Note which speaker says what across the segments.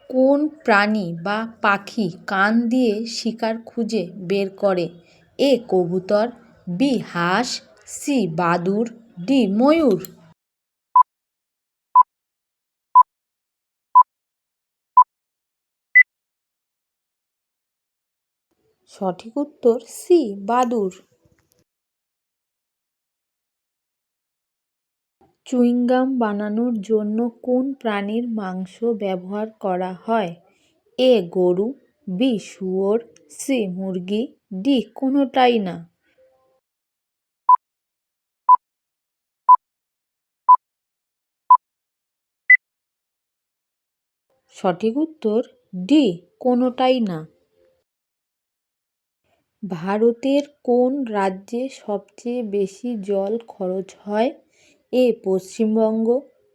Speaker 1: কোন প্রাণী বা পাখি কান দিয়ে শিকার খুঁজে বের করে? এ কবুতর, বি হাঁস, সি বাদুড়, ডি ময়ূর। সঠিক উত্তর সি বাদুড়। চুইংগাম বানানোর জন্য কোন প্রাণীর মাংস ব্যবহার করা হয়? এ গরু, বি শুয়োর, সি মুরগি, ডি কোনোটাই না। সঠিক উত্তর ডি কোনোটাই না। ভারতের কোন রাজ্যে সবচেয়ে বেশি জল খরচ হয়? A Paschimbanga,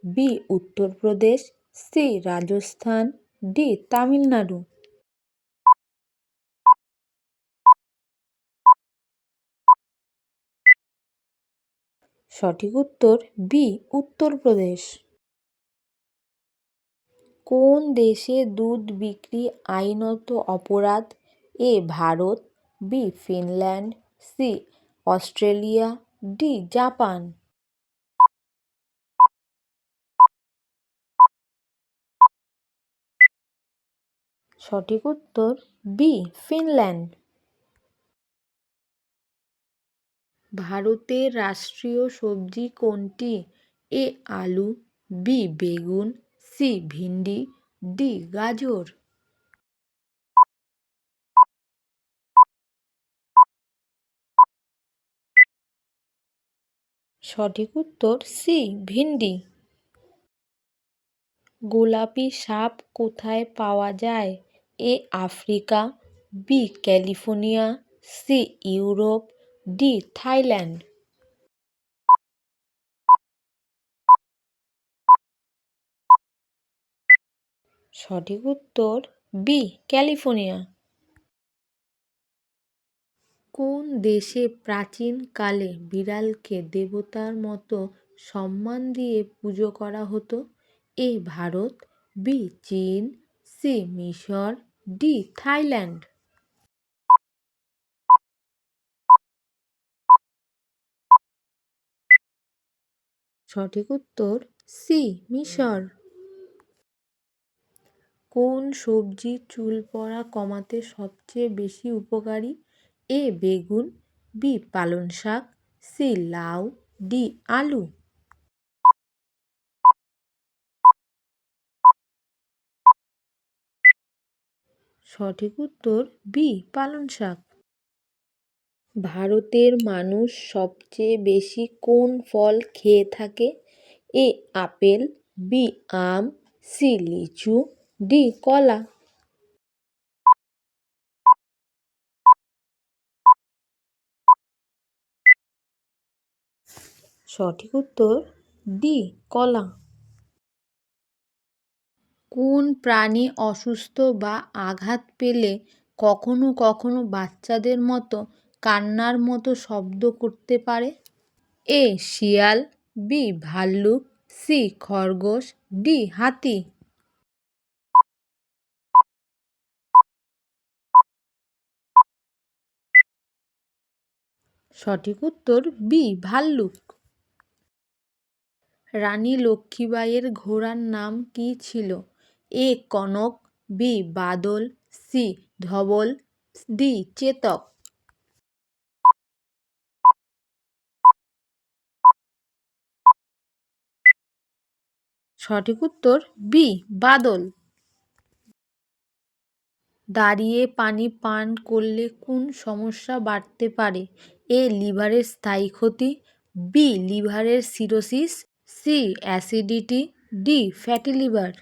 Speaker 1: B Uttar Pradesh, C Rajasthan, D Tamil Nadu. সঠিক উত্তর বি উত্তরপ্রদেশ। কোন দেশে দুধ বিক্রি আইনত অপরাধ? A Bharat, B Finland, C Australia, D Japan. সঠিক উত্তর বি ফিনল্যান্ড। ভারতের রাষ্ট্রীয় সবজি কোনটি? এ আলু, বি বেগুন, সি ভিন্ডি, ডি গাজর। সঠিক উত্তর সি ভিন্ডি। গোলাপি সাপ কোথায় পাওয়া যায়? A Africa, B California, C Europe, D Thailand. সঠিক উত্তর বি ক্যালিফোর্নিয়া। কোন দেশে প্রাচীনকালে বিড়ালকে দেবতার মতো সম্মান দিয়ে পুজো করা হতো? এ ভারত, বি চীন, সি মিশর, ডি থাইল্যান্ড। সঠিক উত্তর সি মিশর। কোন সবজি চুল পড়া কমাতে সবচেয়ে বেশি উপকারী? এ বেগুন, বি পালং শাক, সি লাউ, ডি আলু। সঠিক উত্তর বি পালং শাক। ভারতের মানুষ সবচেয়ে বেশি কোন ফল খেয়ে থাকে? এ আপেল, বি আম, সি লিচু, ডি কলা। সঠিক উত্তর ডি কলা। কোন প্রাণী অসুস্থ বা আঘাত পেলে কখনো কখনো বাচ্চাদের মতো কান্নার মতো শব্দ করতে পারে? এ শিয়াল, বি ভাল্লুক, সি খরগোশ, ডি হাতি। সঠিক উত্তর বি ভাল্লুক। রানী লক্ষ্মীবাঈয়ের ঘোড়ার নাম কী ছিল? এ কনক, বি বাদল, সি ধবল, ডি চেতক। সঠিক উত্তর বি বাদল। দাঁড়িয়ে পানি পান করলে কোন সমস্যা বাড়তে পারে? এ লিভারের স্থায়ী ক্ষতি, বি লিভারের cirrhosis, C acidity, D fatty liver.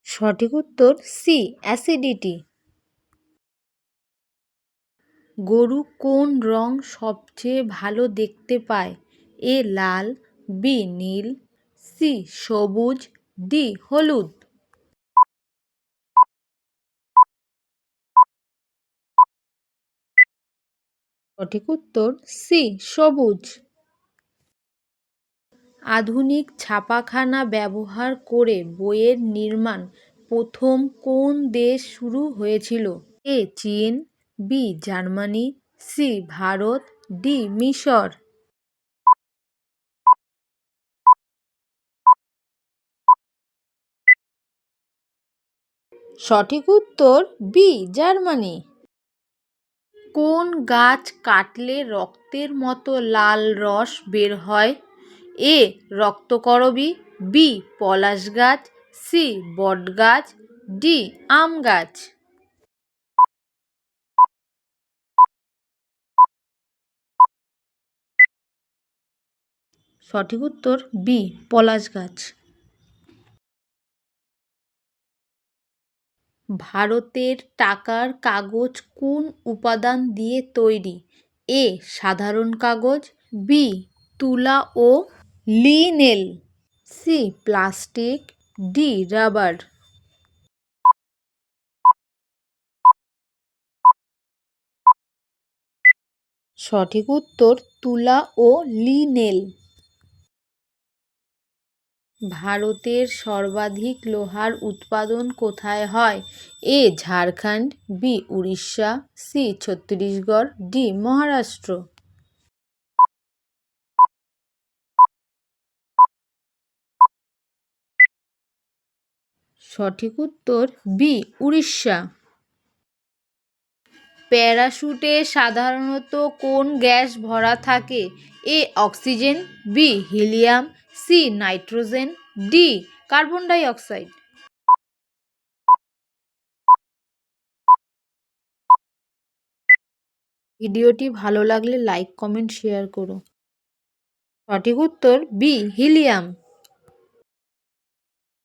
Speaker 1: সঠিক উত্তর সি অ্যাসিডিটি। গরু কোন রং সবচেয়ে ভালো দেখতে পায়? এ লাল, বি নীল, সি সবুজ, ডি হলুদ। সঠিক উত্তর সি সবুজ। আধুনিক ছাপাখানা ব্যবহার করে বইয়ের নির্মাণ প্রথম কোন দেশ শুরু হয়েছিল? এ চীন, B Germany, C Bharat, D মিশর। সঠিক উত্তর বি জার্মানি। কোন গাছ কাটলে রক্তের মতো লাল রস বের হয়? এ রক্তকরবী, বি পলাশ গাছ, সি বট গাছ, ডি আম গাছ। সঠিক উত্তর বি পলাশ গাছ। ভারতের টাকার কাগজ কোন উপাদান দিয়ে তৈরি? এ সাধারণ কাগজ, বি তুলা ও linen, C plastic, D rubber. সঠিক উত্তর তুলা ও লিনেন। ভারতের সর্বাধিক লোহার উৎপাদন কোথায় হয়? A Jharkhand, B Orissa, C Chhattisgarh, D Maharashtra. সঠিক উত্তর বি উড়িষ্যা। প্যারাশুটে সাধারণত কোন গ্যাস ভরা থাকে? A oxygen, B helium, C nitrogen, D carbon ডাই অক্সাইড। ভিডিওটি ভালো লাগলে লাইক কমেন্ট শেয়ার করো। সঠিক উত্তর বি হিলিয়াম।